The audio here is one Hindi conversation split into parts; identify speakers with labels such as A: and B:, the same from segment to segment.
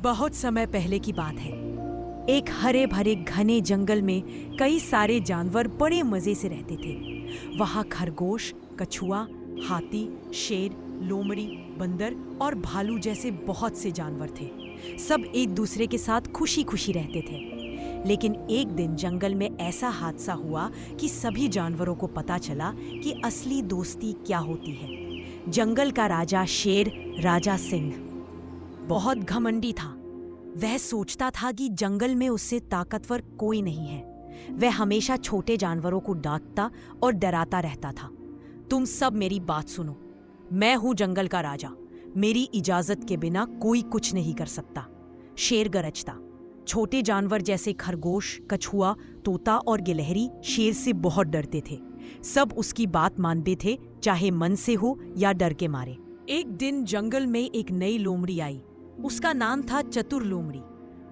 A: बहुत समय पहले की बात है। एक हरे भरे घने जंगल में कई सारे जानवर बड़े मजे से रहते थे। वहाँ खरगोश, कछुआ, हाथी, शेर, लोमड़ी, बंदर और भालू जैसे बहुत से जानवर थे। सब एक दूसरे के साथ खुशी खुशी रहते थे। लेकिन एक दिन जंगल में ऐसा हादसा हुआ कि सभी जानवरों को पता चला कि असली दोस्ती क्या होती है। जंगल का राजा शेर, राजा सिंह, बहुत घमंडी था। वह सोचता था कि जंगल में उससे ताकतवर कोई नहीं है। वह हमेशा छोटे जानवरों को डांटता और डराता रहता था। तुम सब मेरी बात सुनो, मैं हूं जंगल का राजा। मेरी इजाजत के बिना कोई कुछ नहीं कर सकता। शेर गरजता। छोटे जानवर जैसे खरगोश, कछुआ, तोता और गिलहरी शेर से बहुत डरते थे। सब उसकी बात मानते थे, चाहे मन से हो या डर के मारे। एक दिन जंगल में एक नई लोमड़ी आई। उसका नाम था चतुर लोमड़ी।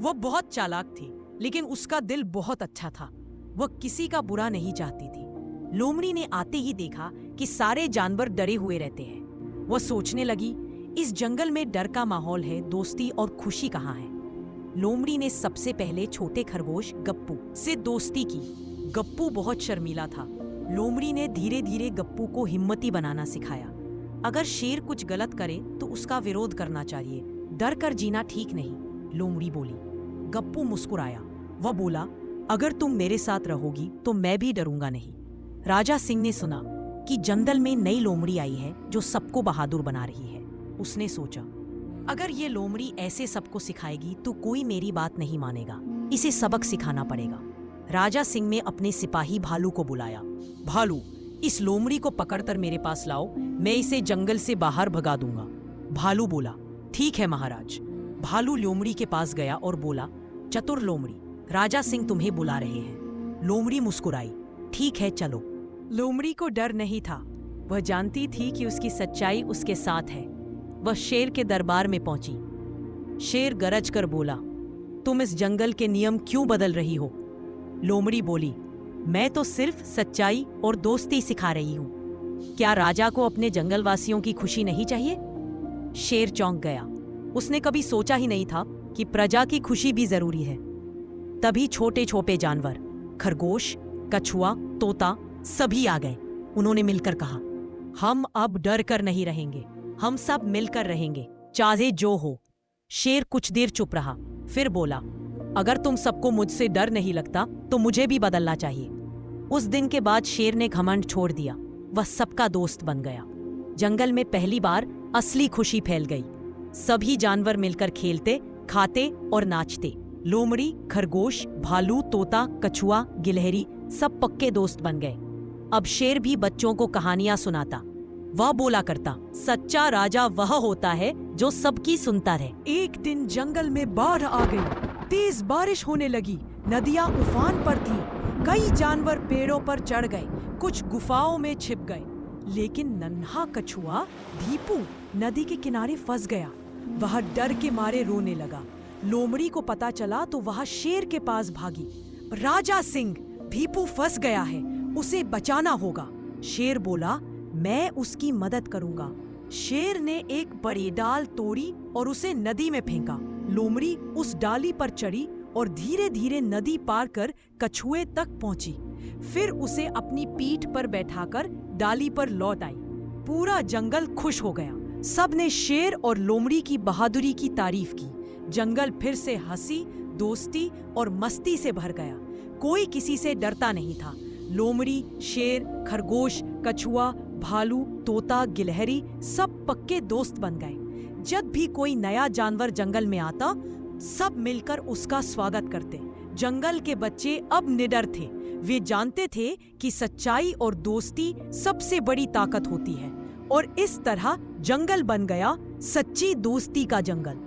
A: वो बहुत चालाक थी, लेकिन उसका दिल बहुत अच्छा था। वह किसी का बुरा नहीं चाहती थी। लोमड़ी ने आते ही देखा कि सारे जानवर डरे हुए रहते हैं। वह सोचने लगी, इस जंगल में डर का माहौल है, दोस्ती और खुशी कहाँ है। लोमड़ी ने सबसे पहले छोटे खरगोश गप्पू से दोस्ती की। गप्पू बहुत शर्मीला था। लोमड़ी ने धीरे धीरे गप्पू को हिम्मती बनाना सिखाया। अगर शेर कुछ गलत करे तो उसका विरोध करना चाहिए, डर कर जीना ठीक नहीं, लोमड़ी बोली। गप्पू मुस्कुराया। वह बोला, अगर तुम मेरे साथ रहोगी तो मैं भी डरूंगा नहीं। राजा सिंह ने सुना कि जंगल में नई लोमड़ी आई है जो सबको बहादुर बना रही है। उसने सोचा, अगर ये लोमड़ी ऐसे सबको सिखाएगी तो कोई मेरी बात नहीं मानेगा। इसे सबक सिखाना पड़ेगा। राजा सिंह ने अपने सिपाही भालू को बुलाया। भालू, इस लोमड़ी को पकड़कर मेरे पास लाओ, मैं इसे जंगल से बाहर भगा दूंगा। भालू बोला, ठीक है महाराज। भालू लोमड़ी के पास गया और बोला, चतुर लोमड़ी, राजा सिंह तुम्हें बुला रहे हैं। लोमड़ी मुस्कुराई, ठीक है चलो। लोमड़ी को डर नहीं था। वह जानती थी कि उसकी सच्चाई उसके साथ है। वह शेर के दरबार में पहुंची। शेर गरज कर बोला, तुम इस जंगल के नियम क्यों बदल रही हो? लोमड़ी बोली, मैं तो सिर्फ सच्चाई और दोस्ती सिखा रही हूं। क्या राजा को अपने जंगलवासियों की खुशी नहीं चाहिए? शेर चौंक गया। उसने कभी सोचा ही नहीं था कि प्रजा की खुशी भी जरूरी है। तभी छोटे छोटे जानवर, खरगोश, कछुआ, तोता सभी आ गए। उन्होंने मिलकर कहा, हम अब डर कर नहीं रहेंगे, हम सब मिलकर रहेंगे, चाहे जो हो। शेर कुछ देर चुप रहा, फिर बोला, अगर तुम सबको मुझसे डर नहीं लगता तो मुझे भी बदलना चाहिए। उस दिन के बाद शेर ने घमंड छोड़ दिया। वह सबका दोस्त बन गया। जंगल में पहली बार असली खुशी फैल गई। सभी जानवर मिलकर खेलते, खाते और नाचते। लोमड़ी, खरगोश, भालू, तोता, कछुआ, गिलहरी सब पक्के दोस्त बन गए। अब शेर भी बच्चों को कहानियां सुनाता। वह बोला करता, सच्चा राजा वह होता है जो सबकी सुनता रहे। एक दिन जंगल में बाढ़ आ गई। तेज बारिश होने लगी। नदियां उफान पर थीं। कई जानवर पेड़ों पर चढ़ गए, कुछ गुफाओं में छिप गए। लेकिन नन्हा कछुआ भीपू नदी के किनारे फंस गया। वह डर के मारे रोने लगा। लोमड़ी को पता चला तो वह शेर के पास भागी। राजा सिंह, भीपू फंस गया है, उसे बचाना होगा। शेर बोला, मैं उसकी मदद करूंगा। शेर ने एक बड़ी डाल तोड़ी और उसे नदी में फेंका। लोमड़ी उस डाली पर चढ़ी और धीरे धीरे नदी पार कर कछुए तक पहुंची। फिर उसे अपनी पीठ पर बैठाकर डाली पर लौट आई। पूरा जंगल खुश हो गया। सब ने शेर और लोमड़ी की बहादुरी की तारीफ की। जंगल फिर से हंसी, दोस्ती और मस्ती से भर गया। कोई किसी से डरता नहीं था। लोमड़ी, शेर, खरगोश, कछुआ, भालू, तोता, गिलहरी सब पक्के दोस्त बन गए। जब भी कोई नया जानवर जंगल में आता, सब मिलकर उसका स्वागत करते। जंगल के बच्चे अब निडर थे। वे जानते थे कि सच्चाई और दोस्ती सबसे बड़ी ताकत होती है। और इस तरह जंगल बन गया सच्ची दोस्ती का जंगल।